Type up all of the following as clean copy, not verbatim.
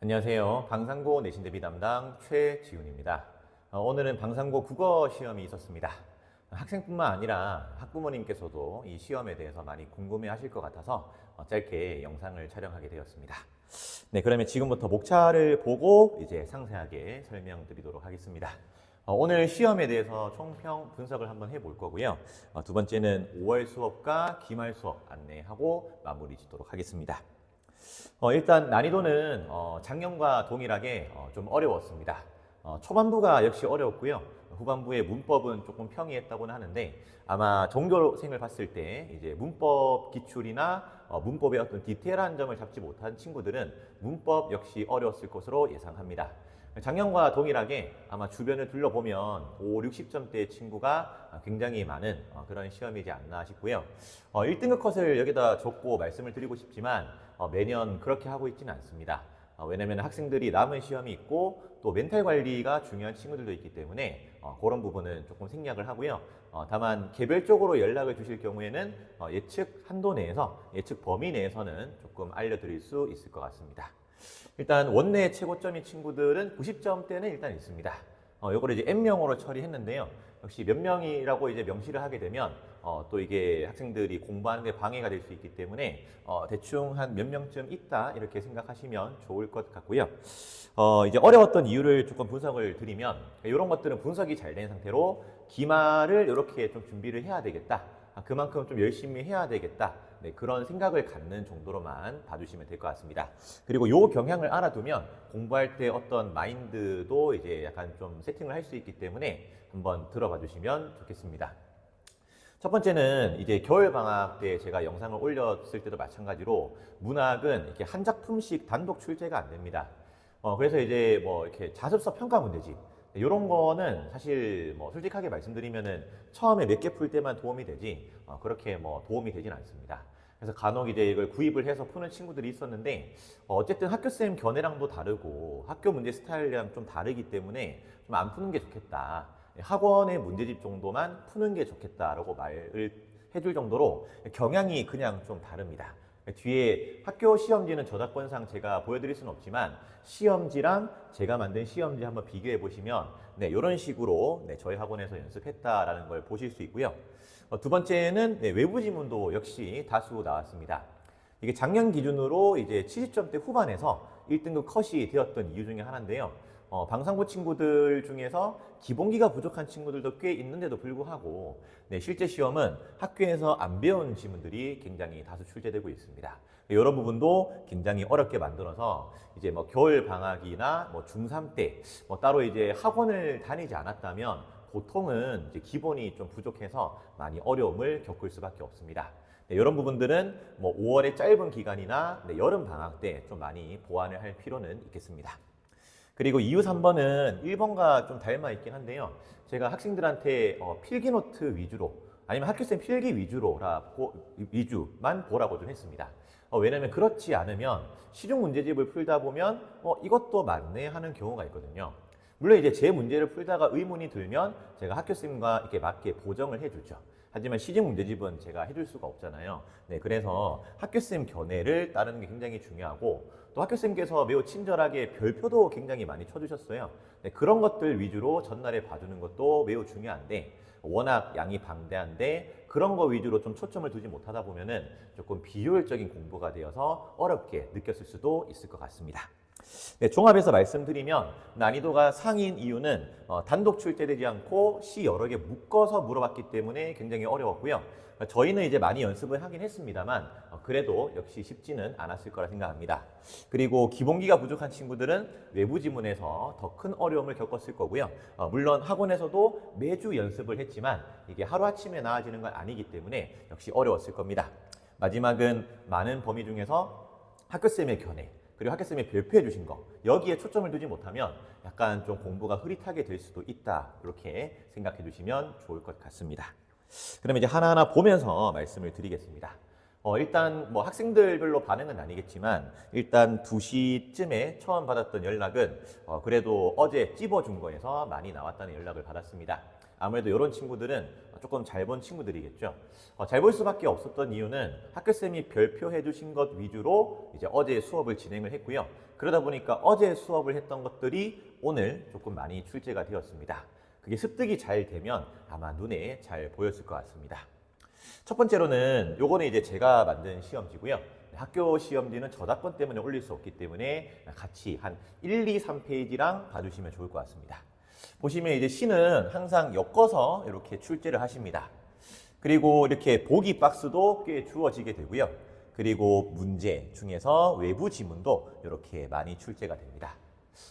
안녕하세요. 방상고 내신 대비 담당 최지훈입니다. 오늘은 방상고 국어 시험이 있었습니다. 학생뿐만 아니라 학부모님께서도 이 시험에 대해서 많이 궁금해 하실 것 같아서 짧게 영상을 촬영하게 되었습니다. 네, 그러면 지금부터 목차를 보고 이제 상세하게 설명드리도록 하겠습니다. 오늘 시험에 대해서 총평 분석을 한번 해볼 거고요. 두 번째는 5월 수업과 기말 수업 안내하고 마무리 짓도록 하겠습니다. 일단 난이도는 작년과 동일하게 좀 어려웠습니다. 초반부가 역시 어려웠고요. 후반부의 문법은 조금 평이했다고는 하는데 아마 전교생을 봤을 때 이제 문법 기출이나 문법의 어떤 디테일한 점을 잡지 못한 친구들은 문법 역시 어려웠을 것으로 예상합니다. 작년과 동일하게 아마 주변을 둘러보면 5, 60점대의 친구가 굉장히 많은 그런 시험이지 않나 싶고요. 1등급 컷을 여기다 적고 말씀을 드리고 싶지만 매년 그렇게 하고 있지는 않습니다. 왜냐하면 학생들이 남은 시험이 있고 또 멘탈 관리가 중요한 친구들도 있기 때문에 그런 부분은 조금 생략을 하고요. 다만 개별적으로 연락을 주실 경우에는 예측 한도 내에서, 예측 범위 내에서는 조금 알려드릴 수 있을 것 같습니다. 일단 원내 최고점인 친구들은 90점대는 일단 있습니다. 요거를 이제 N명으로 처리했는데요. 역시 몇 명이라고 이제 명시를 하게 되면 또 이게 학생들이 공부하는 데 방해가 될 수 있기 때문에 대충 한 몇 명쯤 있다 이렇게 생각하시면 좋을 것 같고요. 이제 어려웠던 이유를 조금 분석을 드리면 이런 것들은 분석이 잘 된 상태로 기말을 이렇게 좀 준비를 해야 되겠다. 그만큼 좀 열심히 해야 되겠다. 네, 그런 생각을 갖는 정도로만 봐주시면 될 것 같습니다. 그리고 요 경향을 알아두면 공부할 때 어떤 마인드도 이제 약간 좀 세팅을 할 수 있기 때문에 한번 들어봐 주시면 좋겠습니다. 첫 번째는 이제 겨울 방학 때 제가 영상을 올렸을 때도 마찬가지로 문학은 이렇게 한 작품씩 단독 출제가 안 됩니다. 그래서 이제 뭐 이렇게 자습서 평가 문제집 이런 거는 사실 뭐 솔직하게 말씀드리면은 처음에 몇 개 풀 때만 도움이 되지 그렇게 뭐 도움이 되진 않습니다. 그래서 간혹 이제 이걸 구입을 해서 푸는 친구들이 있었는데 어쨌든 학교쌤 견해랑도 다르고 학교 문제 스타일이랑 좀 다르기 때문에 좀 안 푸는 게 좋겠다. 학원의 문제집 정도만 푸는 게 좋겠다라고 말을 해줄 정도로 경향이 그냥 좀 다릅니다. 뒤에 학교 시험지는 저작권상 제가 보여드릴 수는 없지만 시험지랑 제가 만든 시험지 한번 비교해 보시면 네, 이런 식으로 네, 저희 학원에서 연습했다라는 걸 보실 수 있고요. 두 번째는 네, 외부 지문도 역시 다수 나왔습니다. 이게 작년 기준으로 이제 70점대 후반에서 1등급 컷이 되었던 이유 중에 하나인데요. 방상고 친구들 중에서 기본기가 부족한 친구들도 꽤 있는데도 불구하고 네, 실제 시험은 학교에서 안 배운 지문들이 굉장히 다수 출제되고 있습니다. 이런 부분도 굉장히 어렵게 만들어서 이제 뭐 겨울 방학이나 뭐 중3 때 뭐 따로 이제 학원을 다니지 않았다면 보통은 이제 기본이 좀 부족해서 많이 어려움을 겪을 수밖에 없습니다. 네, 이런 부분들은 뭐 5월의 짧은 기간이나 네, 여름 방학 때 좀 많이 보완을 할 필요는 있겠습니다. 그리고 이유 3번은 1번과 좀 닮아 있긴 한데요. 제가 학생들한테 필기노트 위주로 아니면 학교생 필기 위주만 보라고 좀 했습니다. 왜냐면 그렇지 않으면 시중 문제집을 풀다 보면 이것도 맞네 하는 경우가 있거든요. 물론 이제 제 문제를 풀다가 의문이 들면 제가 학교쌤과 이렇게 맞게 보정을 해주죠. 하지만 시중 문제집은 제가 해줄 수가 없잖아요. 네, 그래서 학교쌤 견해를 따르는 게 굉장히 중요하고 또 학교쌤께서 매우 친절하게 별표도 굉장히 많이 쳐주셨어요. 네, 그런 것들 위주로 전날에 봐주는 것도 매우 중요한데 워낙 양이 방대한데 그런 거 위주로 좀 초점을 두지 못하다 보면은 조금 비효율적인 공부가 되어서 어렵게 느꼈을 수도 있을 것 같습니다. 네, 종합해서 말씀드리면 난이도가 상인 이유는 단독 출제되지 않고 시 여러 개 묶어서 물어봤기 때문에 굉장히 어려웠고요. 저희는 이제 많이 연습을 하긴 했습니다만 그래도 역시 쉽지는 않았을 거라 생각합니다. 그리고 기본기가 부족한 친구들은 외부 지문에서 더 큰 어려움을 겪었을 거고요. 물론 학원에서도 매주 연습을 했지만 이게 하루아침에 나아지는 건 아니기 때문에 역시 어려웠을 겁니다. 마지막은 많은 범위 중에서 학교쌤의 견해 그리고 학교쌤이 발표해 주신 거 여기에 초점을 두지 못하면 약간 좀 공부가 흐릿하게 될 수도 있다 이렇게 생각해 주시면 좋을 것 같습니다. 그럼 이제 하나하나 보면서 말씀을 드리겠습니다. 일단 뭐 학생들별로 반응은 아니겠지만 일단 2시쯤에 처음 받았던 연락은 그래도 어제 찝어준 거에서 많이 나왔다는 연락을 받았습니다. 아무래도 이런 친구들은 조금 잘 본 친구들이겠죠. 잘 볼 수밖에 없었던 이유는 학교쌤이 별표해 주신 것 위주로 이제 어제 수업을 진행을 했고요. 그러다 보니까 어제 수업을 했던 것들이 오늘 조금 많이 출제가 되었습니다. 그게 습득이 잘 되면 아마 눈에 잘 보였을 것 같습니다. 첫 번째로는 요거는 이제 제가 만든 시험지고요. 학교 시험지는 저작권 때문에 올릴 수 없기 때문에 같이 한 1, 2, 3페이지랑 봐주시면 좋을 것 같습니다. 보시면 이제 시는 항상 엮어서 이렇게 출제를 하십니다. 그리고 이렇게 보기 박스도 꽤 주어지게 되고요. 그리고 문제 중에서 외부 지문도 이렇게 많이 출제가 됩니다.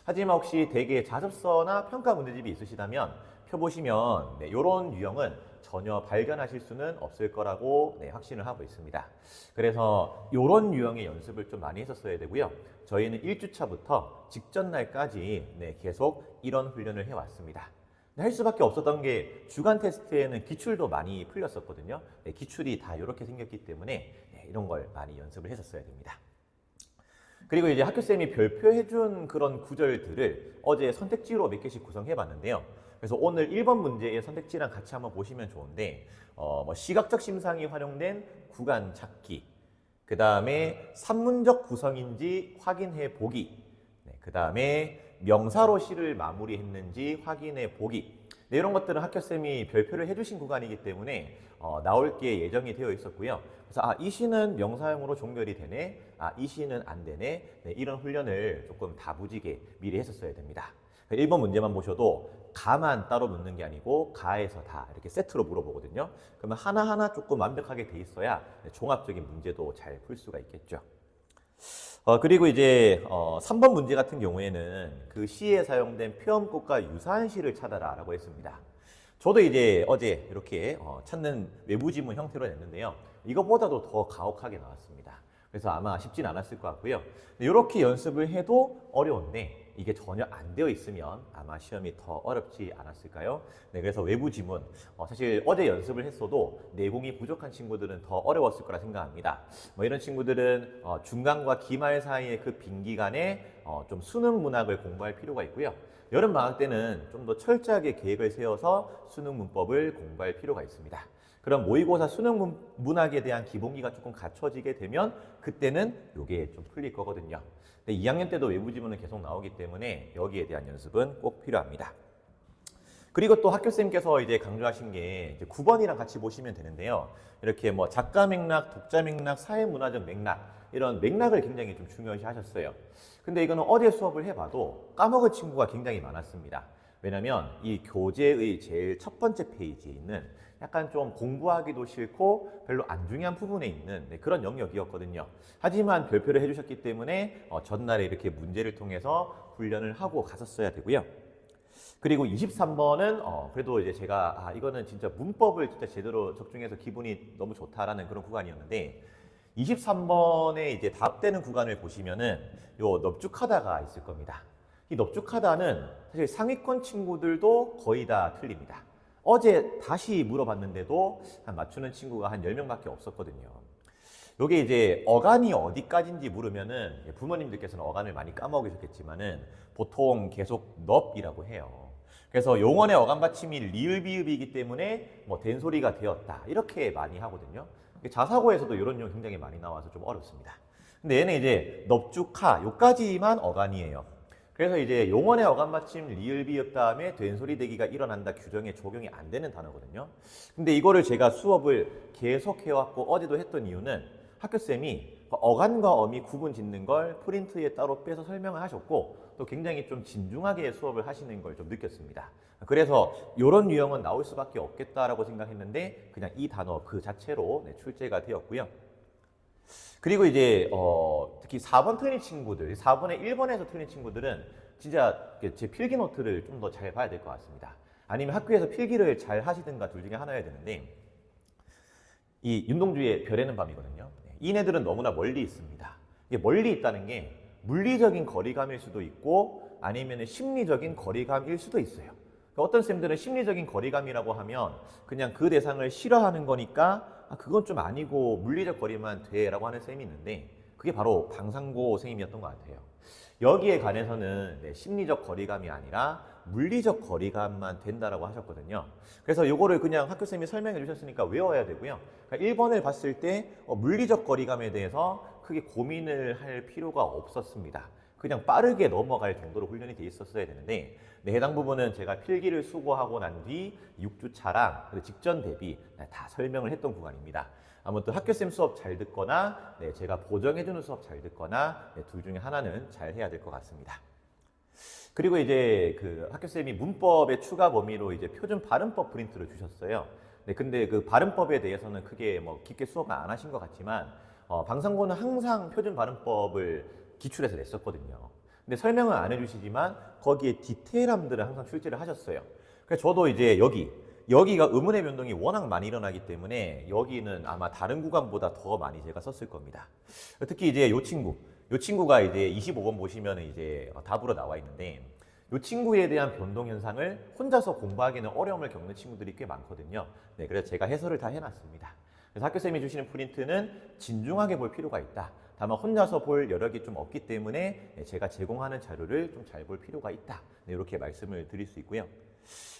하지만 혹시 대개 자습서나 평가 문제집이 있으시다면 펴보시면 이런 유형은 전혀 발견하실 수는 없을 거라고 확신을 하고 있습니다. 그래서 이런 유형의 연습을 좀 많이 했었어야 되고요. 저희는 1주차부터 직전 날까지 계속 이런 훈련을 해왔습니다. 할 수밖에 없었던 게 주간 테스트에는 기출도 많이 풀렸었거든요. 기출이 다 이렇게 생겼기 때문에 이런 걸 많이 연습을 했었어야 됩니다. 그리고 이제 학교쌤이 별표해준 그런 구절들을 어제 선택지로 몇 개씩 구성해 봤는데요. 그래서 오늘 1번 문제의 선택지랑 같이 한번 보시면 좋은데 시각적 심상이 활용된 구간 찾기, 그 다음에 산문적 구성인지 확인해 보기, 그 다음에 명사로 시를 마무리했는지 확인해 보기. 이런 것들은 학교쌤이 별표를 해주신 구간이기 때문에 나올 게 예정이 되어 있었고요. 그래서 이 시는 명사형으로 종결이 되네, 이 시는 안 되네, 이런 훈련을 조금 다부지게 미리 했었어야 됩니다. 1번 문제만 보셔도 가만 따로 묻는 게 아니고 가에서 다 이렇게 세트로 물어보거든요. 그러면 하나하나 조금 완벽하게 돼 있어야 종합적인 문제도 잘 풀 수가 있겠죠. 그리고 이제 3번 문제 같은 경우에는 그 시에 사용된 표현법과 유사한 시를 찾아라 라고 했습니다. 저도 이제 어제 이렇게 찾는 외부 지문 형태로 냈는데요. 이거보다도 더 가혹하게 나왔습니다. 그래서 아마 쉽진 않았을 것 같고요. 이렇게 연습을 해도 어려운데 이게 전혀 안 되어 있으면 아마 시험이 더 어렵지 않았을까요? 그래서 외부 지문, 사실 어제 연습을 했어도 내공이 부족한 친구들은 더 어려웠을 거라 생각합니다. 이런 친구들은 중간과 기말 사이의 그 빈 기간에 좀 수능 문학을 공부할 필요가 있고요. 여름 방학 때는 좀 더 철저하게 계획을 세워서 수능 문법을 공부할 필요가 있습니다. 그럼 모의고사 수능 문학에 대한 기본기가 조금 갖춰지게 되면 그때는 이게 좀 풀릴 거거든요. 근데 2학년 때도 외부 지문은 계속 나오기 때문에 여기에 대한 연습은 꼭 필요합니다. 그리고 또 학교쌤께서 이제 강조하신 게 이제 9번이랑 같이 보시면 되는데요. 이렇게 뭐 작가 맥락, 독자 맥락, 사회문화적 맥락, 이런 맥락을 굉장히 좀 중요시 하셨어요. 근데 이거는 어제 수업을 해봐도 까먹을 친구가 굉장히 많았습니다. 왜냐면 이 교재의 제일 첫 번째 페이지에 있는 약간 좀 공부하기도 싫고 별로 안 중요한 부분에 있는 그런 영역이었거든요. 하지만 별표를 해주셨기 때문에 전날에 이렇게 문제를 통해서 훈련을 하고 갔었어야 되고요. 그리고 23번은 그래도 이제 제가 이거는 진짜 문법을 진짜 제대로 적중해서 기분이 너무 좋다라는 그런 구간이었는데 23번에 이제 답되는 구간을 보시면은 요 넙죽하다가 있을 겁니다. 이 넙죽하다는 사실 상위권 친구들도 거의 다 틀립니다. 어제 다시 물어봤는데도 맞추는 친구가 한 10명밖에 없었거든요. 요게 이제 어간이 어디까지인지 물으면은 부모님들께서는 어간을 많이 까먹으셨겠지만은 보통 계속 넙이라고 해요. 그래서 용언의 어간 받침이 리을 비읍이기 때문에 뭐 된소리가 되었다 이렇게 많이 하거든요. 자사고에서도 이런 용 굉장히 많이 나와서 좀 어렵습니다. 근데 얘는 이제 넙죽하 요까지만 어간이에요. 그래서 이제 용언의 어간 받침 리을 비읍 다음에 된소리 대기가 일어난다 규정에 적용이 안 되는 단어거든요. 근데 이거를 제가 수업을 계속 해왔고 어제도 했던 이유는 학교쌤이 어간과 어미 구분 짓는 걸 프린트에 따로 빼서 설명을 하셨고 또 굉장히 좀 진중하게 수업을 하시는 걸 좀 느꼈습니다. 그래서 이런 유형은 나올 수밖에 없겠다라고 생각했는데 그냥 이 단어 그 자체로 출제가 되었고요. 그리고 이제 특히 4번 틀린 친구들, 4번에 1번에서 틀린 친구들은 진짜 제 필기 노트를 좀 더 잘 봐야 될 것 같습니다. 아니면 학교에서 필기를 잘 하시든가 둘 중에 하나여야 되는데 이 윤동주의 별에는 밤이거든요. 이네들은 너무나 멀리 있습니다. 이게 멀리 있다는 게 물리적인 거리감일 수도 있고 아니면 심리적인 거리감일 수도 있어요. 어떤 쌤들은 심리적인 거리감이라고 하면 그냥 그 대상을 싫어하는 거니까 그건 좀 아니고 물리적 거리만 돼라고 하는 쌤이 있는데 그게 바로 방상고생임이었던 것 같아요. 여기에 관해서는 심리적 거리감이 아니라 물리적 거리감만 된다라고 하셨거든요. 그래서 요거를 그냥 학교쌤이 설명해 주셨으니까 외워야 되고요. 그러니까 1번을 봤을 때 물리적 거리감에 대해서 크게 고민을 할 필요가 없었습니다. 그냥 빠르게 넘어갈 정도로 훈련이 돼 있었어야 되는데 해당 부분은 제가 필기를 수고하고 난 뒤 6주차랑 직전 대비 다 설명을 했던 구간입니다. 아무튼 학교쌤 수업 잘 듣거나 제가 보정해주는 수업 잘 듣거나 둘 중에 하나는 잘 해야 될 것 같습니다. 그리고 이제 그 학교쌤이 문법의 추가 범위로 이제 표준 발음법 프린트를 주셨어요. 근데 그 발음법에 대해서는 크게 뭐 깊게 수업을 안 하신 것 같지만 방상고는 항상 표준 발음법을 기출해서 냈었거든요. 근데 설명은 안 해주시지만 거기에 디테일함들을 항상 출제를 하셨어요. 그래서 저도 이제 여기가 의문의 변동이 워낙 많이 일어나기 때문에 여기는 아마 다른 구간보다 더 많이 제가 썼을 겁니다. 특히 이제 요 친구가 이제 25번 보시면 이제 답으로 나와 있는데 이 친구에 대한 변동 현상을 혼자서 공부하기는 어려움을 겪는 친구들이 꽤 많거든요. 그래서 제가 해설을 다 해놨습니다. 그래서 학교쌤이 주시는 프린트는 진중하게 볼 필요가 있다. 다만 혼자서 볼 여력이 좀 없기 때문에 제가 제공하는 자료를 좀 잘 볼 필요가 있다. 이렇게 말씀을 드릴 수 있고요.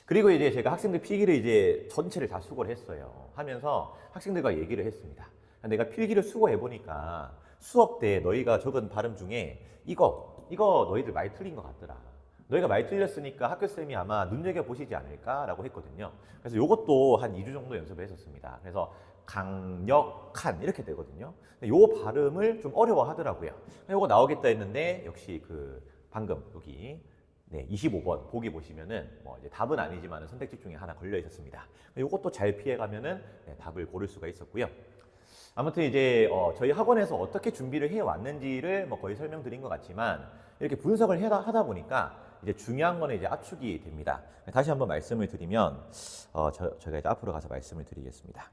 그리고 이제 제가 학생들 필기를 이제 전체를 다 수고를 했어요. 하면서 학생들과 얘기를 했습니다. 내가 필기를 수고해 보니까 수업 때 너희가 적은 발음 중에 이거 너희들 많이 틀린 것 같더라. 너희가 많이 틀렸으니까 학교쌤이 아마 눈여겨보시지 않을까라고 했거든요. 그래서 이것도 한 2주 정도 연습을 했었습니다. 그래서 강력한 이렇게 되거든요. 요 발음을 좀 어려워하더라고요. 요거 나오겠다 했는데 역시 그 방금 여기 25번 보기 보시면은 뭐 이제 답은 아니지만 선택지 중에 하나 걸려 있었습니다. 요것도 잘 피해가면은 답을 고를 수가 있었고요. 아무튼 이제 저희 학원에서 어떻게 준비를 해 왔는지를 뭐 거의 설명드린 것 같지만 이렇게 분석을 하다 보니까 이제 중요한 거는 이제 압축이 됩니다. 다시 한번 말씀을 드리면 제가 이제 앞으로 가서 말씀을 드리겠습니다.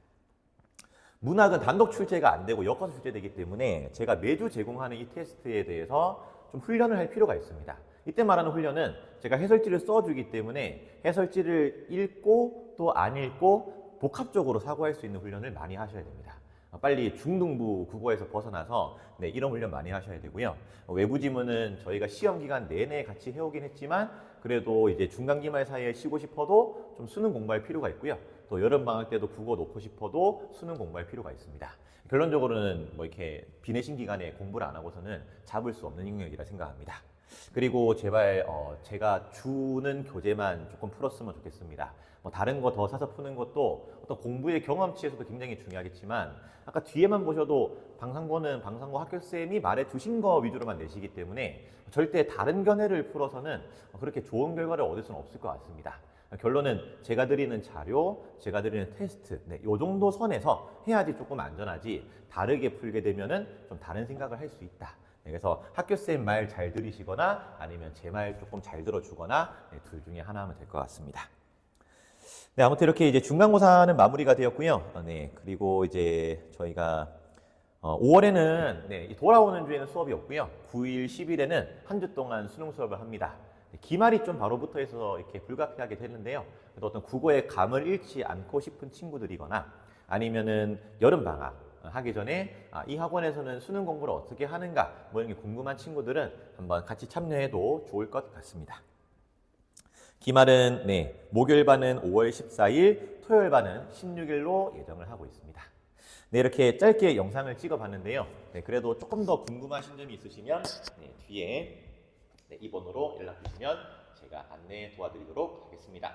문학은 단독 출제가 안 되고 엮어서 출제되기 때문에 제가 매주 제공하는 이 테스트에 대해서 좀 훈련을 할 필요가 있습니다. 이때 말하는 훈련은 제가 해설지를 써주기 때문에 해설지를 읽고 또 안 읽고 복합적으로 사고할 수 있는 훈련을 많이 하셔야 됩니다. 빨리 중등부 국어에서 벗어나서 이런 훈련 많이 하셔야 되고요. 외부 지문은 저희가 시험 기간 내내 같이 해오긴 했지만 그래도 이제 중간 기말 사이에 쉬고 싶어도 좀 수능 공부할 필요가 있고요. 또 여름 방학 때도 국어 놓고 싶어도 수능 공부할 필요가 있습니다. 결론적으로는 뭐 이렇게 비내신 기간에 공부를 안 하고서는 잡을 수 없는 능력이라 생각합니다. 그리고 제발 제가 주는 교재만 조금 풀었으면 좋겠습니다. 뭐 다른 거 더 사서 푸는 것도 어떤 공부의 경험치에서도 굉장히 중요하겠지만 아까 뒤에만 보셔도 방상고는 방상고 학교쌤이 말해 주신 거 위주로만 내시기 때문에 절대 다른 견해를 풀어서는 그렇게 좋은 결과를 얻을 수는 없을 것 같습니다. 결론은 제가 드리는 자료, 제가 드리는 테스트, 이 정도 선에서 해야지 조금 안전하지 다르게 풀게 되면은 좀 다른 생각을 할 수 있다. 그래서 학교쌤 말 잘 들으시거나 아니면 제 말 조금 잘 들어주거나 둘 중에 하나 하면 될 것 같습니다. 아무튼 이렇게 이제 중간고사는 마무리가 되었고요. 그리고 이제 저희가 5월에는 돌아오는 주에는 수업이 없고요. 9일, 10일에는 한 주 동안 수능 수업을 합니다. 기말이 좀 바로 붙어 있어서 이렇게 불가피하게 되는데요. 그래도 어떤 국어의 감을 잃지 않고 싶은 친구들이거나 아니면은 여름 방학 하기 전에 이 학원에서는 수능 공부를 어떻게 하는가 뭐 이런 게 궁금한 친구들은 한번 같이 참여해도 좋을 것 같습니다. 기말은 목요일 반은 5월 14일, 토요일 반은 16일로 예정을 하고 있습니다. 이렇게 짧게 영상을 찍어봤는데요. 그래도 조금 더 궁금하신 점이 있으시면 뒤에 이 번호로 연락 주시면 제가 안내 도와드리도록 하겠습니다.